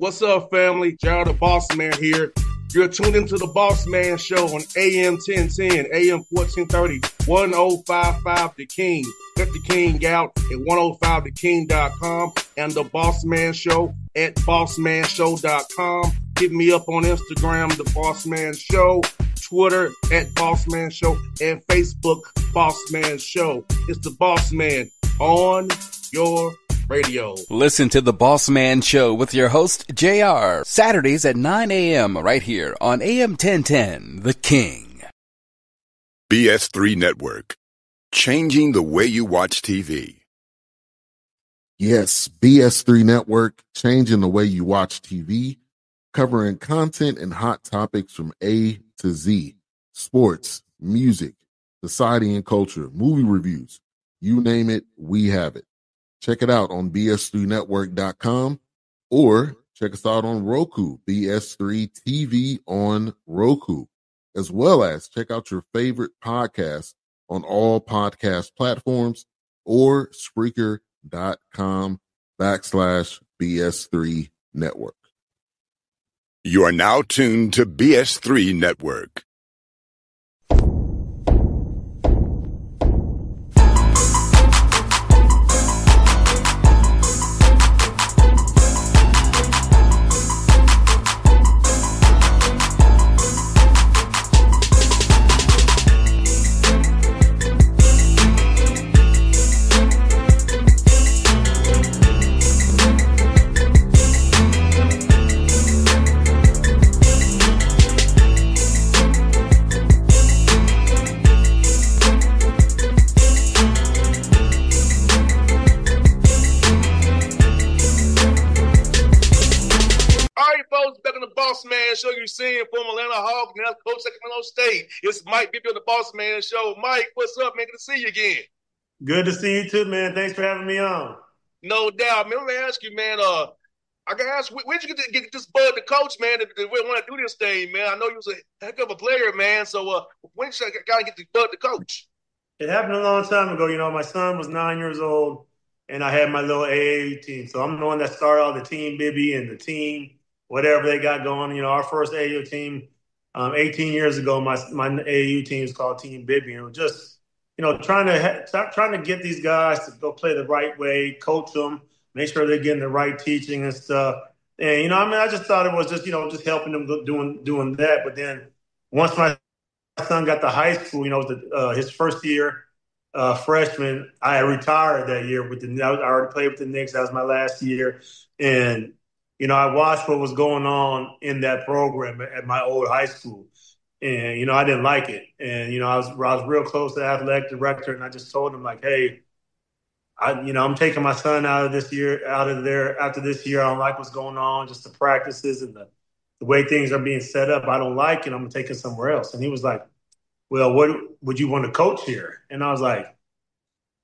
What's up, family? Gerald the Bossman here. You're tuned into the Bossman Show on AM 1010, AM 1430, 1055 The King. Let the King out at 105theking.com and the Bossman Show at bossmanshow.com. Hit me up on Instagram, The Bossman Show, Twitter at Bossman Show, and Facebook, Bossman Show. It's the Bossman on your radio. Listen to the Bossman Show with your host, JR, Saturdays at 9 a.m. right here on AM 1010, The King. BS3 Network, changing the way you watch TV. Yes, BS3 Network, changing the way you watch TV, covering content and hot topics from A to Z, sports, music, society and culture, movie reviews, you name it, we have it. Check it out on bs3network.com or check us out on Roku, BS3 TV on Roku, as well as check out your favorite podcast on all podcast platforms or Spreaker.com/BS3 Network. You are now tuned to BS3 Network. Show you seeing from Atlanta Hawks, now Coach Sacramento State. It's Mike Bibby on the Bossman Show. Mike, what's up, man? Good to see you again. Good to see you too, man. Thanks for having me on. No doubt, man. Let me ask you, man. I gotta ask, where'd you get this bud to coach, man? That want to do this thing, man. I know you was a heck of a player, man. So when should I gotta get the bud to coach? It happened a long time ago. You know, my son was 9 years old, and I had my little AAU team. So I'm the one that started all the team Bibby and the team. Whatever they got going. You know, our first AAU team 18 years ago, my AAU team is called Team Bibby. And it was just, you know, trying to get these guys to go play the right way, coach them, make sure they're getting the right teaching and stuff. And, you know, I mean, I just thought it was just, you know, just helping them doing that. But then once my son got to high school, you know, his first year, freshman, I retired that year I already played with the Knicks. That was my last year. And, you know, I watched what was going on in that program at my old high school. And, you know, I didn't like it. And, you know, I was real close to the athletic director, and I just told him, like, hey, I'm taking my son out of there after this year. I don't like what's going on, just the practices and the way things are being set up. I don't like it. I'm taking somewhere else. And he was like, well, what would you want to coach here? And I was like,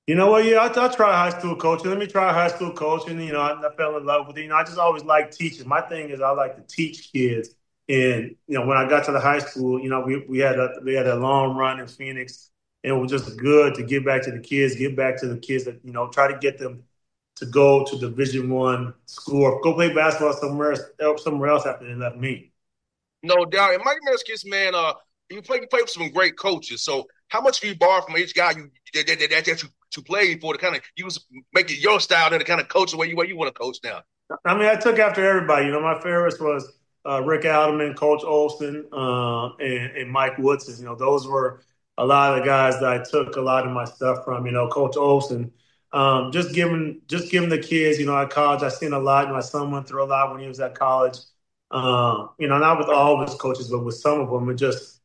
you know what? Yeah, I'll try high school coaching. Let me try high school coaching. You know, I fell in love with it. You know, I just always liked teaching. My thing is I like to teach kids. And, you know, when I got to the high school, you know, we had a long run in Phoenix. And it was just good to give back to the kids that, you know, try to get them to go to Division I school or go play basketball somewhere else after they left me. No doubt. And Mike Meskis, man, you play with some great coaches. So how much do you borrow from each guy that you played for to kind of make it your style and to kind of coach the way you want to coach now? I mean, I took after everybody. You know, my favorites was Rick Alderman, Coach Olson, and Mike Woodson. You know, those were a lot of the guys that I took a lot of my stuff from. You know, Coach Olson, just giving the kids. You know, at college, I seen a lot. My son went through a lot when he was at college. You know, not with all of his coaches, but with some of them, and just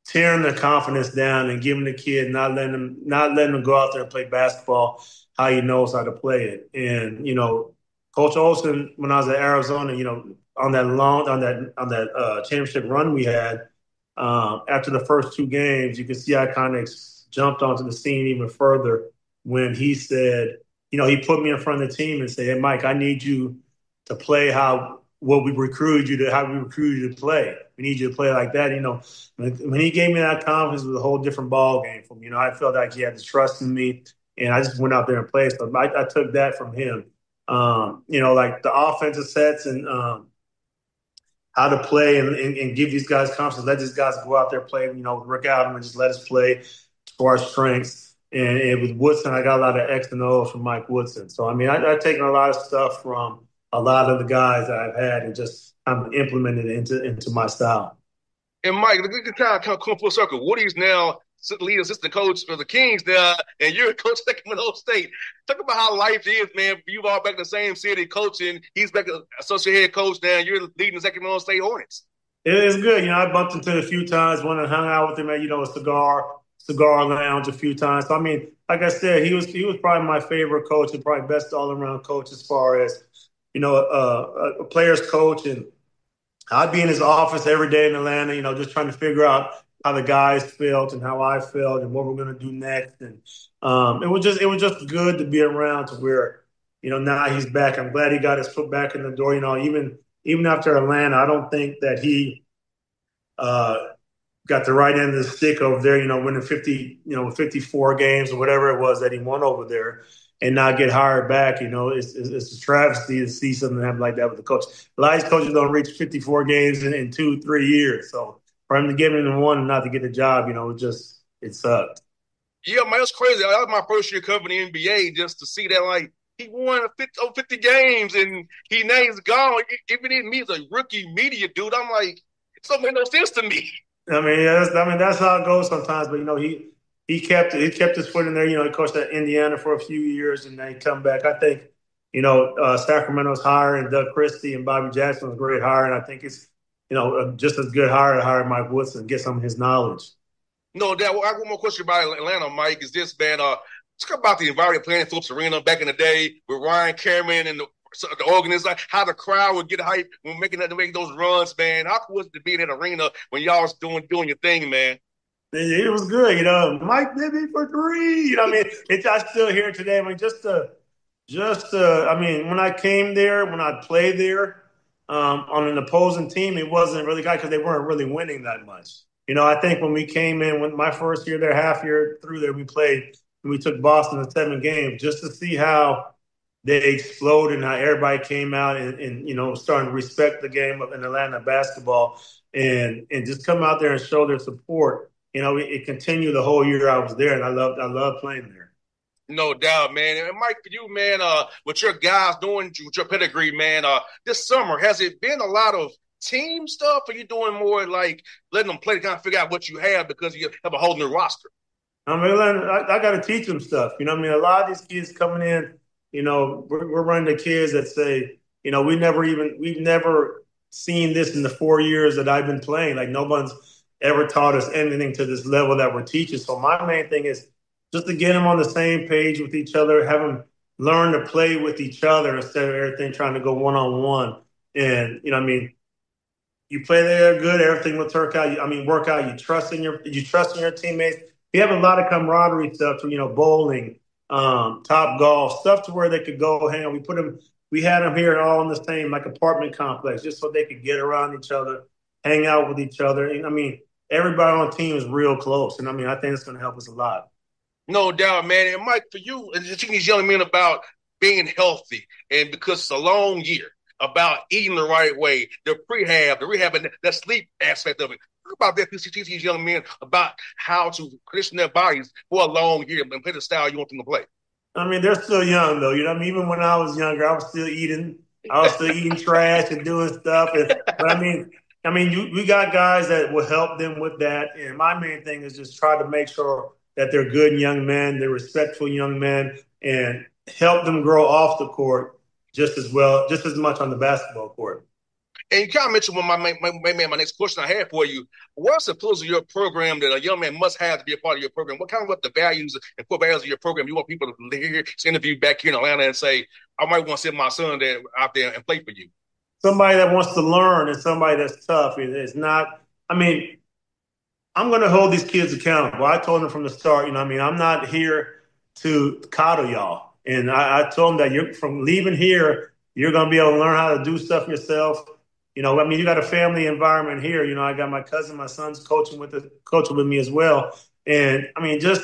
tearing their confidence down and giving the kid not letting them go out there and play basketball how he knows how to play it. And, you know, Coach Olson, when I was at Arizona, you know, on that championship run we had, after the first two games, you can see I kind of jumped onto the scene even further when he said, you know, he put me in front of the team and said, hey, Mike, I need you to play how we recruited you to play. We need you to play like that. You know, when he gave me that confidence, it was a whole different ball game for me. You know, I felt like he had the trust in me, and I just went out there and played. So I took that from him. like the offensive sets and how to play and give these guys confidence. Let these guys go out there, play, work out them and just let us play to our strengths. And with Woodson, I got a lot of X and O's from Mike Woodson. So, I mean, I've taken a lot of stuff from a lot of the guys that I've had and just implemented it into my style. And Mike, the kind of come full circle. Woody's now lead assistant coach for the Kings now, and you're a coach at Sacramento State. Talk about how life is, man. You've all back in the same city coaching. He's back as associate head coach now. You're leading the Sacramento State Hornets. It is good. I bumped into him a few times, went and hung out with him at, a cigar lounge a few times. So, I mean, like I said, he was probably my favorite coach and probably best all-around coach as far as, a player's coach. And I'd be in his office every day in Atlanta, just trying to figure out how the guys felt and how I felt and what we're going to do next. And it was just good to be around to where, now he's back. I'm glad he got his foot back in the door. Even after Atlanta, I don't think that he got the right end of the stick over there, winning 54 games or whatever it was that he won over there and not get hired back. It's a travesty to see something happen like that with the coach. A lot of these coaches don't reach 54 games in 2-3 years. So for him to get in one and not to get a job, it sucked. Yeah, man, it's crazy. That was my first year covering the NBA just to see that, like, he won 50 games and now he's gone. Even in me as a rookie media dude, I'm like, it don't make no sense to me. That's how it goes sometimes. But he kept his foot in there. He coached at Indiana for a few years, and then he come back. I think Sacramento's hire and Doug Christie and Bobby Jackson was a great hire, and I think it's just as good hire to hire Mike Woodson and get some of his knowledge. No doubt. Well, I have one more question about Atlanta, Mike. Is this, man? Talk about the environment playing in Phillips Arena back in the day with Ryan Cameron and the organizers, like how the crowd would get hyped when making those runs, man. How cool was it to be in that arena when y'all was doing your thing, man? It was good, Mike Bibby for three. I still hear it today. I mean, when I came there, when I played there on an opposing team, it wasn't really because they weren't really winning that much. I think when we came in, when my first year there, half year through there, we took Boston to 7 games just to see how they exploded and how everybody came out and starting to respect the game of Atlanta basketball and just come out there and show their support. It continued the whole year I was there, and I loved playing there. No doubt, man. And Mike, for you, man, what your guys doing with your pedigree, man, this summer, has it been a lot of team stuff, or you doing more like letting them play to kind of figure out what you have because you have a whole new roster? I got to teach them stuff. A lot of these kids coming in, we're running the kids that say, we've never seen this in the 4 years that I've been playing. Like, no one's ever taught us anything to this level that we're teaching. So my main thing is just to get them on the same page with each other, have them learn to play with each other instead of everything trying to go one-on-one. And, you play there good, everything will work out. You trust in your teammates. We have a lot of camaraderie stuff, bowling, top golf, stuff to where they could go hang out. We had them here all in the same apartment complex just so they could get around each other, hang out with each other. And everybody on the team is real close. And I think it's going to help us a lot. No doubt, man. And Mike, for you, and teaching these young men about being healthy, and because it's a long year, about eating the right way, the rehab, and the sleep aspect of it. Talk about that. Teach these young men about how to condition their bodies for a long year and play the style you want them to play. They're still young, though. Even when I was younger, I was still eating. I was still eating trash and doing stuff. We got guys that will help them with that. And my main thing is just try to make sure that they're good young men, they're respectful young men, and help them grow off the court just as much on the basketball court. And you kind of mentioned my next question I had for you. What's the pillars of your program that a young man must have to be a part of your program? What the values and core values of your program you want people to hear this interview back here in Atlanta and say, I might want to send my son out there and play for you? Somebody that wants to learn and somebody that's tough. It's not, I'm going to hold these kids accountable. I told them from the start, I'm not here to coddle y'all. And I told them that from leaving here, you're going to be able to learn how to do stuff yourself. You got a family environment here. I got my cousin, my son's coaching with me as well. And just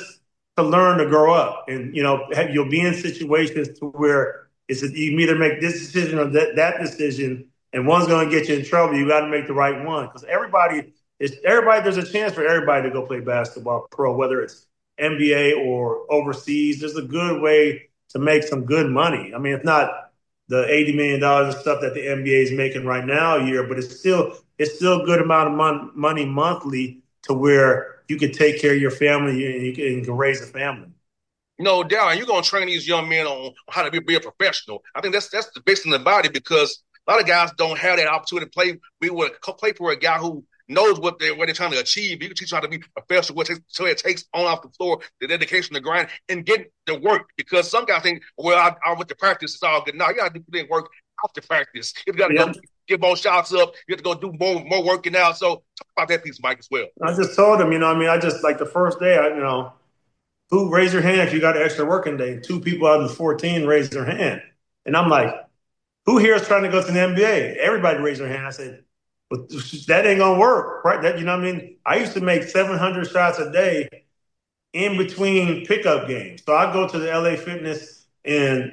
to learn to grow up and, you'll be in situations to where It's that you can either make this decision or that decision, and one's going to get you in trouble. You got to make the right one because everybody. There's a chance for everybody to go play basketball pro, whether it's NBA or overseas. There's a good way to make some good money. I mean, it's not the $80 million and stuff that the NBA is making right now a year, but it's still a good amount of money monthly to where you can take care of your family and you can raise a family. No doubt. And you're going to train these young men on how to be a professional. I think that's the best thing about it because a lot of guys don't have that opportunity to play for a guy who knows what they're trying to achieve. You can teach them how to be professional, so it takes on off the floor, the dedication, the grind, and get the work. Because some guys think, well, I went to practice, it's all good. No, you got to do work after practice. You got to go get more shots up. You have to go do more working out. So talk about that piece, Mike, as well. I just told him, I just like the first day, who raised your hand if you got an extra working day? 2 people out of the 14 raised their hand. And I'm like, who here is trying to go to the NBA? Everybody raised their hand. I said, but that ain't going to work, right? I used to make 700 shots a day in between pickup games. So I go to the LA Fitness and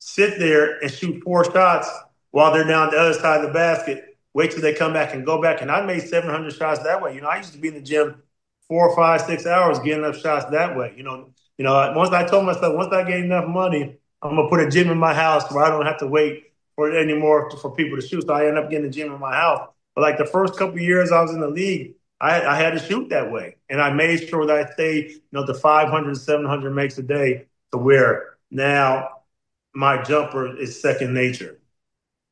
sit there and shoot 4 shots while they're down the other side of the basket, wait till they come back and go back. And I made 700 shots that way. I used to be in the gym 4, 5, 6 hours getting up shots that way. Once I told myself, once I get enough money, I'm going to put a gym in my house where I don't have to wait for it anymore for people to shoot. So I end up getting a gym in my house. But like the first couple of years I was in the league, I had to shoot that way. And I made sure that I stayed, the 500, 700 makes a day to where now my jumper is second nature.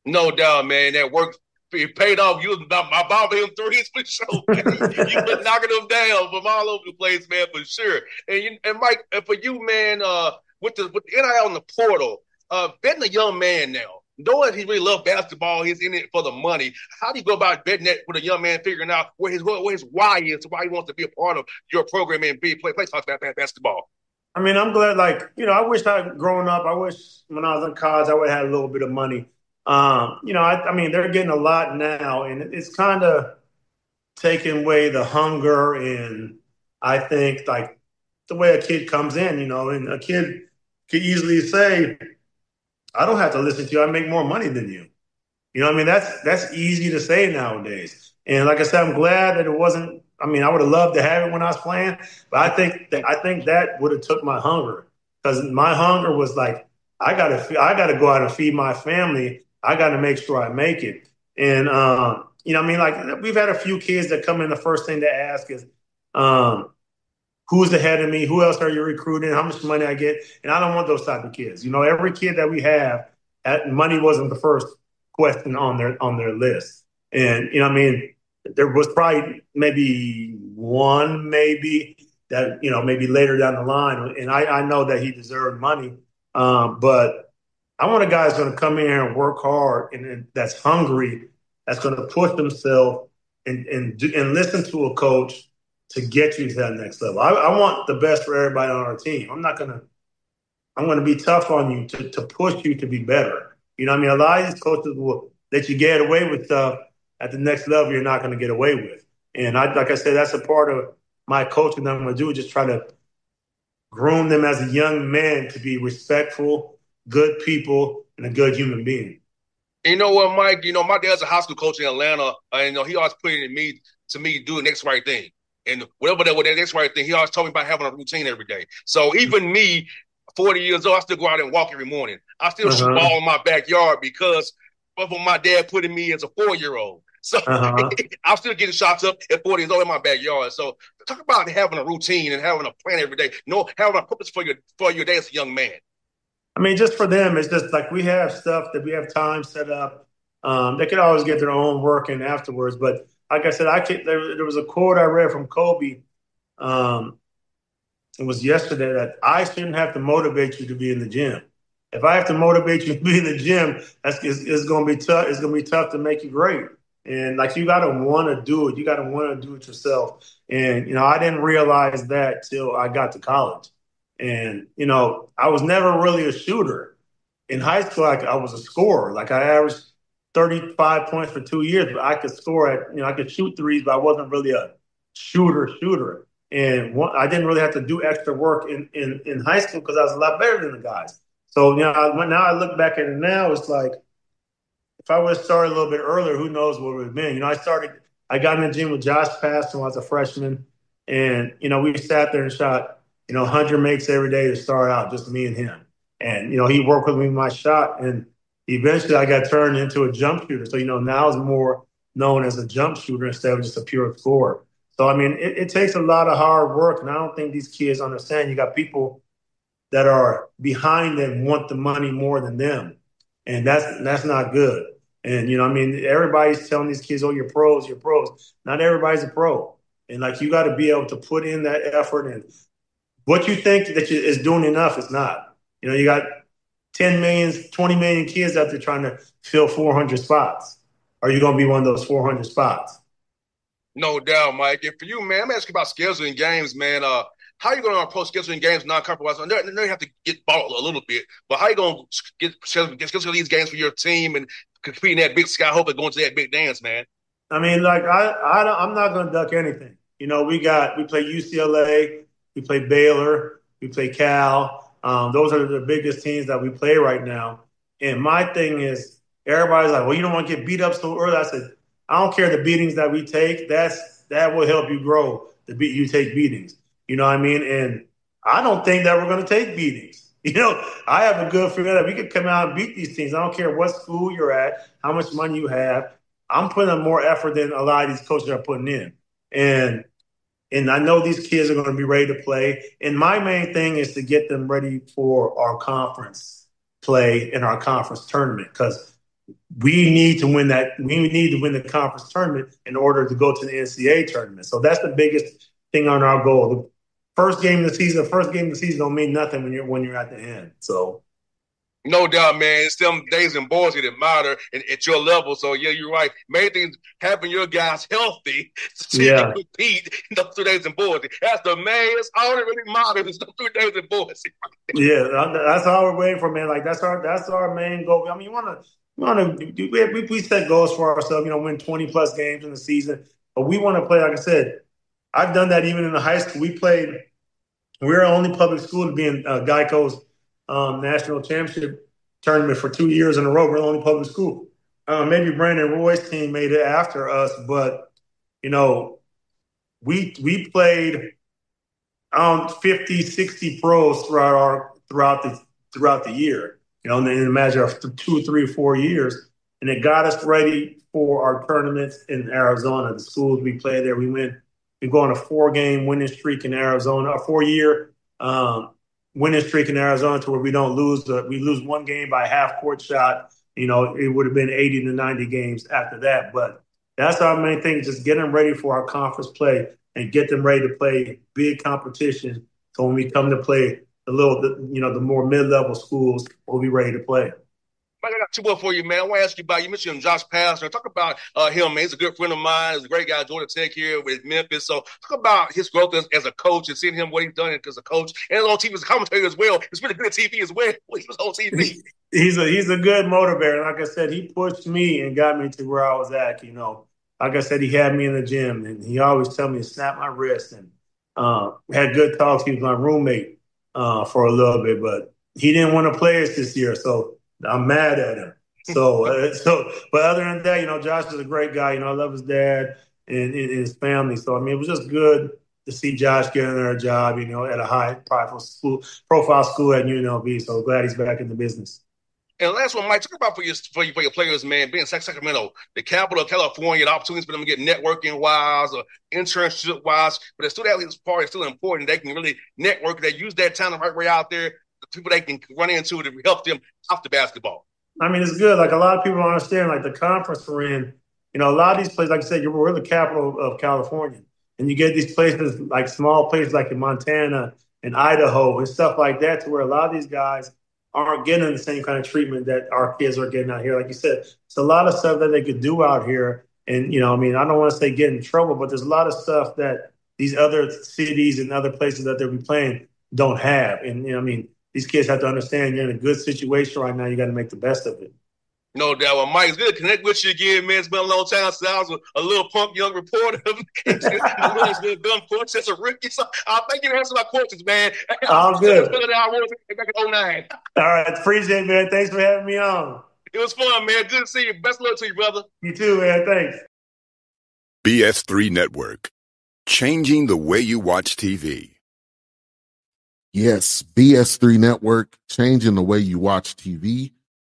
No doubt, man. That work paid off. You was my ball him threes for sure. You been knocking them down from all over the place, man, for sure. And Mike, for you, man, with the NIL and the portal, betting a young man now, knowing he really loves basketball, he's in it for the money. How do you go about betting that with a young man figuring out where his why is, why he wants to be a part of your program and play basketball? I mean, I'm glad. I wish growing up. I wish when I was in college, I would have had a little bit of money. They're getting a lot now, and it's kind of taking away the hunger. And I think the way a kid comes in, and a kid could easily say, I don't have to listen to you. I make more money than you. That's easy to say nowadays. And like I said, I'm glad that it wasn't. I would have loved to have it when I was playing, but I think that would have took my hunger because my hunger was like, I gotta go out and feed my family. I got to make sure I make it. And we've had a few kids that come in. The first thing they ask is, who's ahead of me? Who else are you recruiting? How much money I get? And I don't want those type of kids. Every kid that we have, money wasn't the first question on their list. And there was probably maybe one that maybe later down the line. And I know that he deserved money, but I want a guy that's going to come in here and work hard and that's hungry, that's going to push himself and listen to a coach to get you to that next level. I want the best for everybody on our team. I'm going to be tough on you to push you to be better. A lot of these coaches will let you get away with stuff at the next level you're not going to get away with. And like I said, that's a part of my coaching that I'm going to do, just try to groom them as a young man to be respectful, good people, and a good human being. You know what, Mike? My dad's a high school coach in Atlanta. He always put it in me to do the next right thing. And whatever that next right thing, he always told me about having a routine every day. So even me, 40 years old, I still go out and walk every morning. I still shoot ball in my backyard because of my dad putting me as a 4-year-old. So I'm still getting shots up at 40 years old in my backyard. So talk about having a routine and having a plan every day. Having a purpose for your day as a young man. Just for them, it's just like we have stuff that we have time set up. They could always get their own work in afterwards. But like I said, there was a quote I read from Kobe. It was yesterday that I shouldn't have to motivate you to be in the gym. If I have to motivate you to be in the gym, it's going to be tough. It's going to be tough to make you great. And you got to want to do it. You got to want to do it yourself. And, I didn't realize that till I got to college. And, I was never really a shooter. In high school, I was a scorer. I averaged 35 points for 2 years, but I could score I could shoot threes, but I wasn't really a shooter. And I didn't really have to do extra work in high school because I was a lot better than the guys. So, now I look back at it now, it's like, if I would have started a little bit earlier, who knows what it would have been. I got in the gym with Josh Paston when I was a freshman. And, we sat there and shot, 100 makes every day to start out, just me and him. And, he worked with me in my shot. And eventually I got turned into a jump shooter. So, now it's more known as a jump shooter instead of just a pure scorer. So, I mean, it takes a lot of hard work. And I don't think these kids understand. You got people that are behind them want the money more than them. And that's not good. And, everybody's telling these kids, oh, you're pros, you're pros. Not everybody's a pro. And, like, you got to be able to put in that effort. And what you think that is doing enough is not. You got 10 million, 20 million kids out there trying to fill 400 spots. Are you going to be one of those 400 spots? No doubt, Mike. And for you, man, I'm asking about scheduling games, man. How are you going to approach scheduling games non-conference? I know you have to get ball a little bit, but how are you going to schedule these games for your team and compete in that big sky, hopefully going to that big dance, man? I mean, like, I'm not going to duck anything. We play UCLA, we play Baylor, we play Cal. Those are the biggest teams that we play right now. And my thing is, everybody's like, well, you don't want to get beat up so early. I said, I don't care the beatings that we take. That will help you grow. You take beatings. You know what I mean? And I don't think that we're going to take beatings. I have a good feeling that we could come out and beat these teams. I don't care what school you're at, how much money you have. I'm putting in more effort than a lot of these coaches are putting in. And I know these kids are going to be ready to play. And my main thing is to get them ready for our conference play in our conference tournament, because we need to win that. We need to win the conference tournament in order to go to the NCAA tournament. So that's the biggest thing on our goal. The first game of the season don't mean nothing when you're at the end. So. No doubt, man. It's them days in Boise that matter at your level. So, yeah, you're right. Main thing is having your guys healthy so you can compete in those 2 days in Boise. That's the main. It's all that really matters is those 3 days in Boise. Yeah, that's all we're waiting for, man. Like, that's our main goal. I mean, we set goals for ourselves, win 20-plus games in the season. But we want to play, like I said, I've done that even in the high school. We're the only public school to be in Geico's national championship tournament for 2 years in a row. We're the only public school. Maybe Brandon Roy's team made it after us, but we played 50, 60 pros throughout the year. In a matter of 2, 3, 4 years, and it got us ready for our tournaments in Arizona. The schools we play there, we go on a 4-game winning streak in Arizona, a 4-year winning streak in Arizona, to where we don't lose. We lose one game by a half-court shot. It would have been 80 to 90 games after that. But that's our main thing, just get them ready for our conference play and get them ready to play big competition. So when we come to play the more mid-level schools, we'll be ready to play. Mike, I got two more for you, man. I want to ask you about, you mentioned Josh Pastner. Talk about him, man. He's a good friend of mine. He's a great guy, Georgia Tech here with Memphis. So talk about his growth as a coach and seeing him, what he's done as a coach and on TV as a commentator as well. It's really good TV as well. He was on TV. He's a good motivator. Like I said, he pushed me and got me to where I was at. Like I said, he had me in the gym, and he always tell me to snap my wrist, and had good talks. He was my roommate for a little bit, but he didn't want to play us this year, so I'm mad at him. But other than that, Josh is a great guy. I love his dad and his family. So, I mean, it was just good to see Josh getting a job, at a high profile school at UNLV. So glad he's back in the business. And last one, Mike, talk about for your players, man, being Sacramento, the capital of California, the opportunities for them to get networking-wise or internship-wise. But the student-athletes part is still important. They can really network. They use that talent right out there, the people they can run into to help them off the basketball. I mean, it's good. Like, a lot of people don't understand, like, the conference we're in, a lot of these places, like I said, we're the capital of California. And you get these places, like small places like in Montana and Idaho and stuff like that, to where a lot of these guys aren't getting the same kind of treatment that our kids are getting out here. Like you said, it's a lot of stuff that they could do out here. And, I don't want to say get in trouble, but there's a lot of stuff that these other cities and other places that they'll be playing don't have. And, these kids have to understand you're in a good situation right now. You got to make the best of it. No doubt. Well, Mike, it's good to connect with you again, man. It's been a long time since I was a little punk young reporter. It's been done court since a rookie. So I thank you for answering my questions, man. I'm good. It's been I was back in 2009. All right. Appreciate it, man. Thanks for having me on. It was fun, man. Good to see you. Best of luck to you, brother. You too, man. Thanks. BS3 Network. Changing the way you watch TV. Yes, BS3 Network, changing the way you watch TV,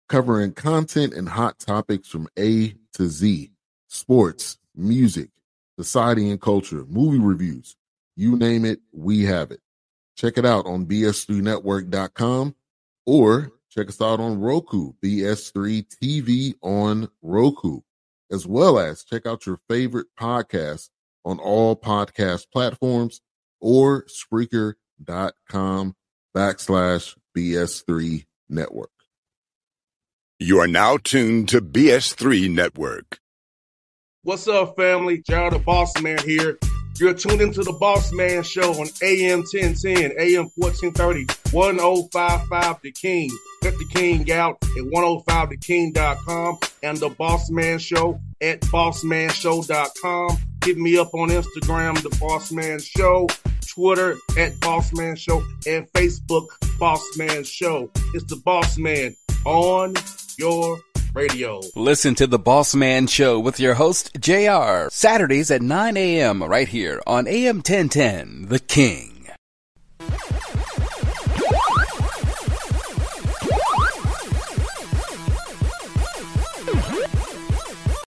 covering content and hot topics from A to Z, sports, music, society and culture, movie reviews, you name it, we have it. Check it out on bs3network.com or check us out on Roku, BS3 TV on Roku, as well as check out your favorite podcast on all podcast platforms or Spreaker.com/BS3 Network. You are now tuned to BS3 Network. What's up, family? Jared the Bossman here. You're tuned into the Bossman Show on AM 1010, AM 1430, 1055 The King. Let the King out at 105theking.com and the Bossman Show at bossmanshow.com. Hit me up on Instagram, The Bossman Show, Twitter at Bossman Show, and Facebook, Bossman Show. It's the Bossman on your radio. Listen to the Bossman Show with your host, JR, Saturdays at 9 a.m. right here on AM 1010, The King.